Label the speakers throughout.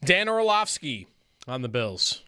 Speaker 1: Dan Orlovsky on the Bills.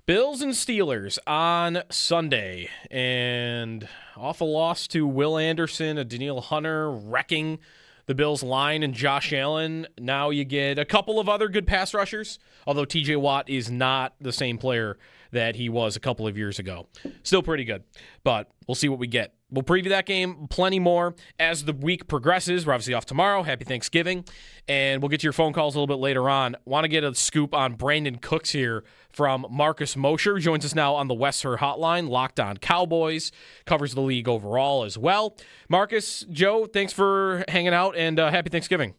Speaker 1: Bills and Steelers on Sunday, and off a loss to Will Anderson, a Danielle Hunter wrecking the Bills line, and Josh Allen. Now you get a couple of other good pass rushers, although TJ Watt is not the same player that he was a couple of years ago. Still pretty good, but we'll see what we get. We'll preview that game, plenty more as the week progresses. We're obviously off tomorrow. Happy Thanksgiving. And we'll get to your phone calls a little bit later on. Want to get a scoop on Brandin Cooks here from Marcus Mosher. Joins us now on the WR Hotline. Locked on Cowboys. Covers the league overall as well. Marcus, Joe, thanks for hanging out, and happy Thanksgiving.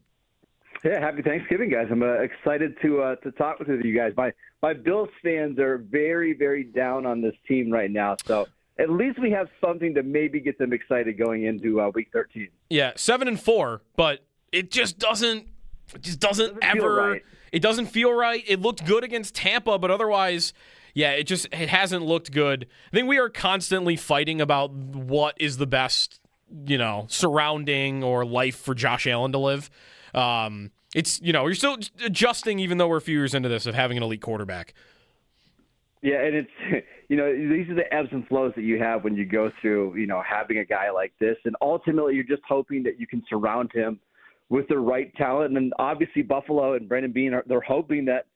Speaker 2: Yeah, happy Thanksgiving, guys. I'm excited to talk with you guys. My Bills fans are very, very down on this team right now, so at least we have something to maybe get them excited going into Week 13.
Speaker 1: Yeah, 7-4, but it just doesn't ever. Right. It doesn't feel right. It looked good against Tampa, but otherwise, yeah, it hasn't looked good. I think we are constantly fighting about what is the best, surrounding or life for Josh Allen to live. It's you're still adjusting, even though we're a few years into this, of having an elite quarterback.
Speaker 2: Yeah, and it's, these are the ebbs and flows that you have when you go through, having a guy like this. And ultimately, you're just hoping that you can surround him with the right talent. And obviously, Buffalo and Brandon Beane, they're hoping that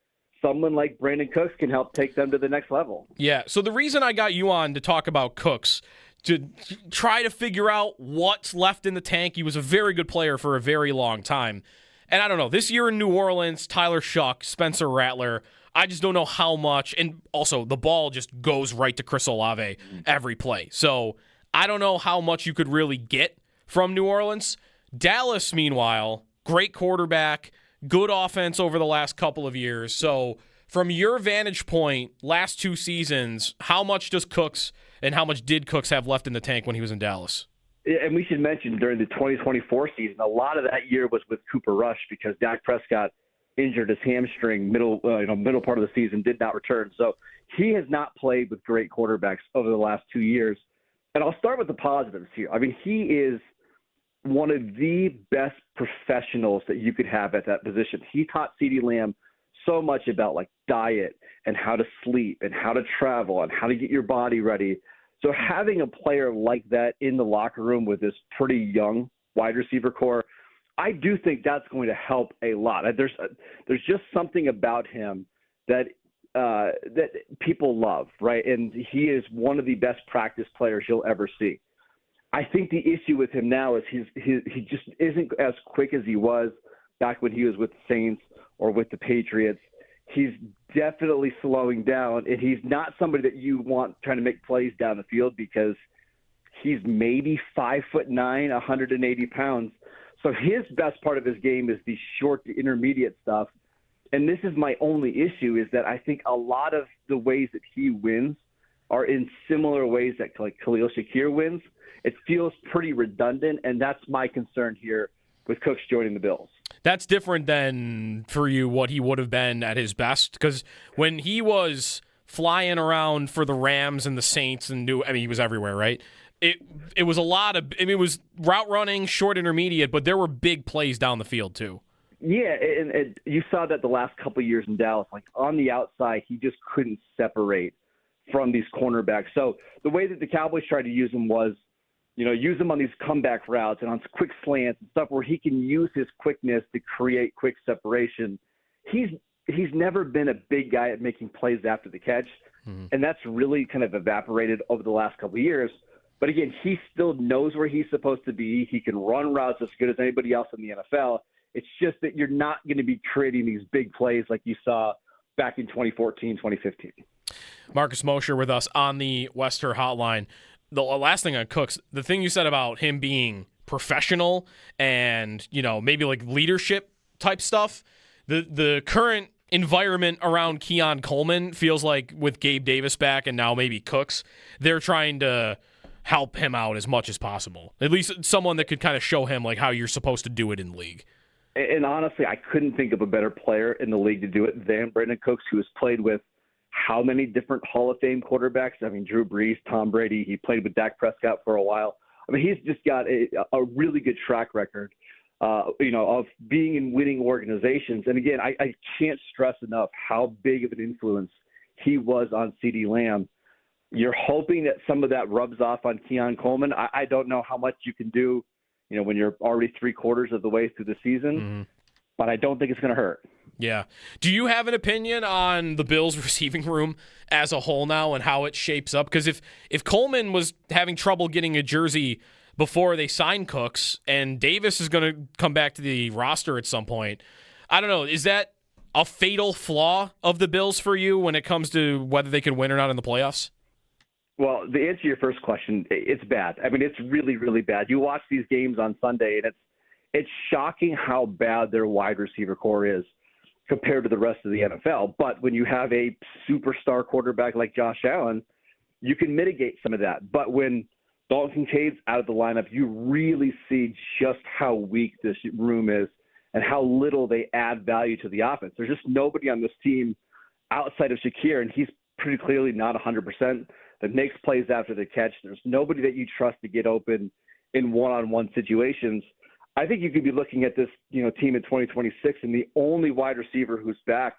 Speaker 2: someone like Brandin Cooks can help take them to the next level.
Speaker 1: Yeah, so the reason I got you on to talk about Cooks, to try to figure out what's left in the tank. He was a very good player for a very long time. And I don't know, this year in New Orleans, Tyler Shuck, Spencer Rattler, I just don't know how much. And also, the ball just goes right to Chris Olave every play. So I don't know how much you could really get from New Orleans. Dallas, meanwhile, great quarterback, good offense over the last couple of years. So from your vantage point, last two seasons, how much does Cooks and how much did Cooks have left in the tank when he was in Dallas?
Speaker 2: And we should mention during the 2024 season, a lot of that year was with Cooper Rush because Dak Prescott injured his hamstring middle part of the season, did not return. So he has not played with great quarterbacks over the last 2 years. And I'll start with the positives here. I mean, he is one of the best professionals that you could have at that position. He taught CeeDee Lamb so much about diet and how to sleep and how to travel and how to get your body ready. So having a player like that in the locker room with this pretty young wide receiver core, I do think that's going to help a lot. There's just something about him that people love, right? And he is one of the best practice players you'll ever see. I think the issue with him now is he just isn't as quick as he was back when he was with the Saints or with the Patriots. He's definitely slowing down, and he's not somebody that you want trying to make plays down the field because he's maybe 5'9", 180 pounds. So his best part of his game is the short to intermediate stuff. And this is my only issue, is that I think a lot of the ways that he wins are in similar ways that Khalil Shakir wins. It feels pretty redundant, and that's my concern here with Cooks joining the Bills.
Speaker 1: That's different than, for you, what he would have been at his best. Because when he was flying around for the Rams and the Saints he was everywhere, right? It was a lot of, it was route running, short intermediate, but there were big plays down the field too.
Speaker 2: Yeah, and you saw that the last couple of years in Dallas. On the outside, he just couldn't separate from these cornerbacks. So the way that the Cowboys tried to use him was, use him on these comeback routes and on quick slants and stuff where he can use his quickness to create quick separation. He's never been a big guy at making plays after the catch, and that's really kind of evaporated over the last couple of years. But again, he still knows where he's supposed to be. He can run routes as good as anybody else in the NFL. It's just that you're not going to be creating these big plays like you saw back in 2014, 2015.
Speaker 1: Marcus Mosher with us on the WR Hotline. The last thing on Cooks, the thing you said about him being professional and, maybe leadership type stuff, the current environment around Keon Coleman feels like with Gabe Davis back and now maybe Cooks, they're trying to help him out as much as possible. At least someone that could kind of show him how you're supposed to do it in the league.
Speaker 2: And honestly, I couldn't think of a better player in the league to do it than Brandin Cooks, who has played with how many different Hall of Fame quarterbacks? I mean, Drew Brees, Tom Brady. He played with Dak Prescott for a while. I mean, he's just got a really good track record. of being in winning organizations. And again, I can't stress enough how big of an influence he was on CeeDee Lamb. You're hoping that some of that rubs off on Keon Coleman. I don't know how much you can do, when you're already 3/4 of the way through the season, but I don't think it's going to hurt.
Speaker 1: Yeah. Do you have an opinion on the Bills receiving room as a whole now and how it shapes up? Because if Coleman was having trouble getting a jersey before they signed Cooks and Davis is going to come back to the roster at some point, I don't know. Is that a fatal flaw of the Bills for you when it comes to whether they can win or not in the playoffs?
Speaker 2: Well, the answer to your first question, it's bad. I mean, it's really, really bad. You watch these games on Sunday, and it's shocking how bad their wide receiver core is compared to the rest of the NFL. But when you have a superstar quarterback like Josh Allen, you can mitigate some of that. But when Dalton Kincaid's out of the lineup, you really see just how weak this room is and how little they add value to the offense. There's just nobody on this team outside of Shakir, and he's pretty clearly not 100%, that makes plays after the catch. There's nobody that you trust to get open in one-on-one situations. I think you could be looking at this, team in 2026, and the only wide receiver who's back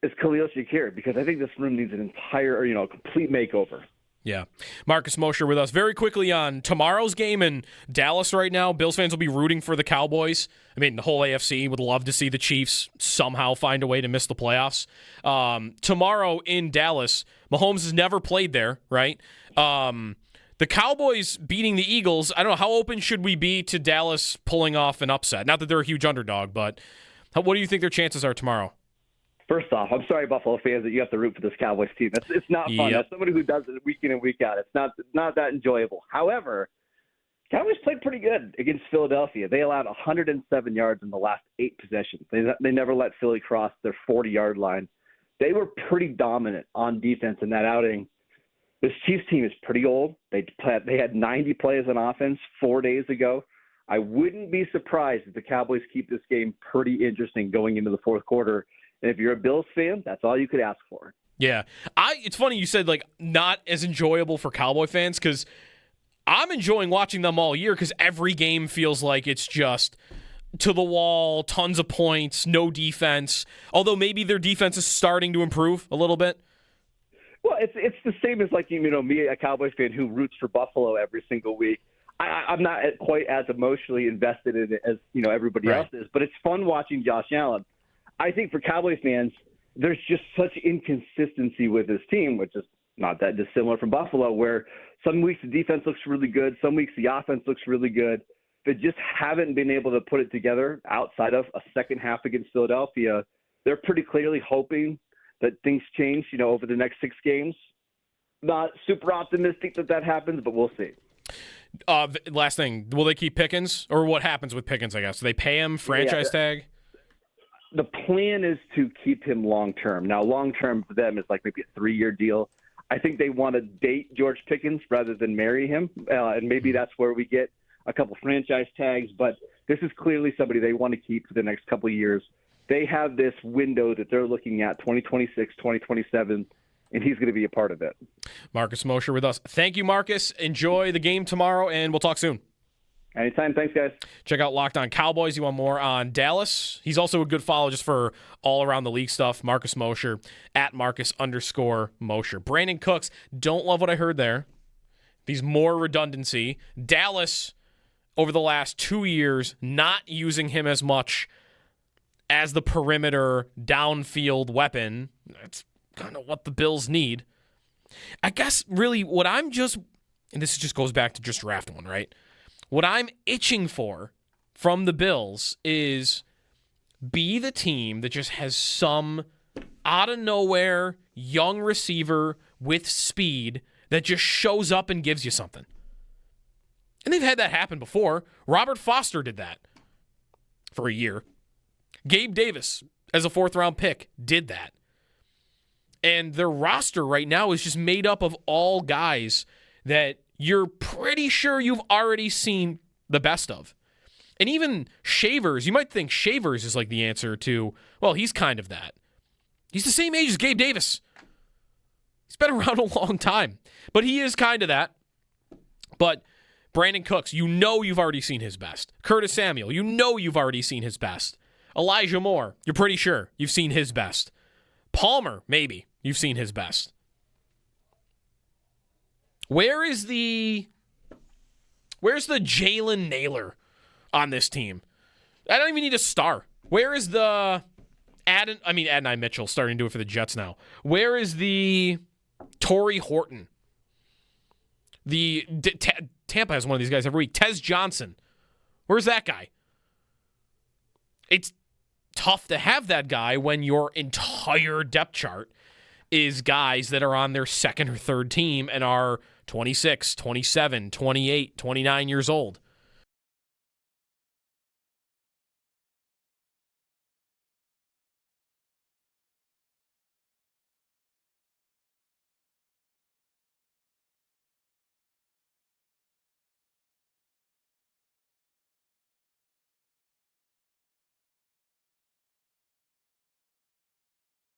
Speaker 2: is Khalil Shakir, because I think this room needs an entire, complete makeover.
Speaker 1: Yeah. Marcus Mosher with us. Very quickly on tomorrow's game in Dallas right now, Bills fans will be rooting for the Cowboys. I mean, the whole AFC would love to see the Chiefs somehow find a way to miss the playoffs. Tomorrow in Dallas, Mahomes has never played there, right? The Cowboys beating the Eagles, I don't know, how open should we be to Dallas pulling off an upset? Not that they're a huge underdog, but what do you think their chances are tomorrow?
Speaker 2: First off, I'm sorry, Buffalo fans, that you have to root for this Cowboys team. It's not fun.
Speaker 1: Yep.
Speaker 2: As somebody who does it week in and week out, it's not that enjoyable. However, Cowboys played pretty good against Philadelphia. They allowed 107 yards in the last 8 possessions. They never let Philly cross their 40-yard line. They were pretty dominant on defense in that outing. This Chiefs team is pretty old. They had 90 plays on offense 4 days ago. I wouldn't be surprised if the Cowboys keep this game pretty interesting going into the fourth quarter. And if you're a Bills fan, that's all you could ask for.
Speaker 1: Yeah. It's funny you said, not as enjoyable for Cowboy fans, because I'm enjoying watching them all year because every game feels like it's just to the wall, tons of points, no defense, although maybe their defense is starting to improve a little bit.
Speaker 2: Well, it's the same as me, a Cowboys fan who roots for Buffalo every single week. I'm not quite as emotionally invested in it as everybody else is, but it's fun watching Josh Allen. I think for Cowboys fans, there's just such inconsistency with this team, which is not that dissimilar from Buffalo, where some weeks the defense looks really good, some weeks the offense looks really good. They just haven't been able to put it together outside of a second half against Philadelphia. They're pretty clearly hoping that things change, over the next 6 games. Not super optimistic that happens, but we'll see.
Speaker 1: Last thing, will they keep Pickens, or what happens with Pickens? I guess do they pay him franchise tag?
Speaker 2: The plan is to keep him long term. Now, long term for them is maybe a 3-year deal. I think they want to date George Pickens rather than marry him, and maybe that's where we get a couple franchise tags. But this is clearly somebody they want to keep for the next couple of years. They have this window that they're looking at, 2026, 2027, and he's going to be a part of it. Marcus
Speaker 1: Mosher with us. Thank you, Marcus. Enjoy the game tomorrow, and we'll talk soon.
Speaker 2: Anytime. Thanks, guys.
Speaker 1: Check out Locked On Cowboys. You want more on Dallas? He's also a good follow just for all around the league stuff. Marcus Mosher, at Marcus_Mosher. Brandin Cooks, don't love what I heard there. These more redundancy. Dallas, over the last 2 years, not using him as much as the perimeter downfield weapon. That's kind of what the Bills need. I guess really what I'm just, and this just goes back to just draft one, right? What I'm itching for from the Bills is be the team that just has some out of nowhere young receiver with speed that just shows up and gives you something. And they've had that happen before. Robert Foster did that for a year. Gabe Davis, as a 4th-round pick, did that. And their roster right now is just made up of all guys that you're pretty sure you've already seen the best of. And even Shavers, you might think Shavers is the answer to, well, he's kind of that. He's the same age as Gabe Davis. He's been around a long time. But he is kind of that. But Brandin Cooks, you know you've already seen his best. Curtis Samuel, you know you've already seen his best. Elijah Moore, you're pretty sure you've seen his best. Palmer, maybe you've seen his best. Where's the Jalen Naylor on this team? I don't even need a star. Where is the Adonai Mitchell starting to do it for the Jets now. Where is the Torrey Horton? Tampa has one of these guys every week. Tez Johnson. Where's that guy? It's tough to have that guy when your entire depth chart is guys that are on their second or third team and are 26, 27, 28, 29 years old.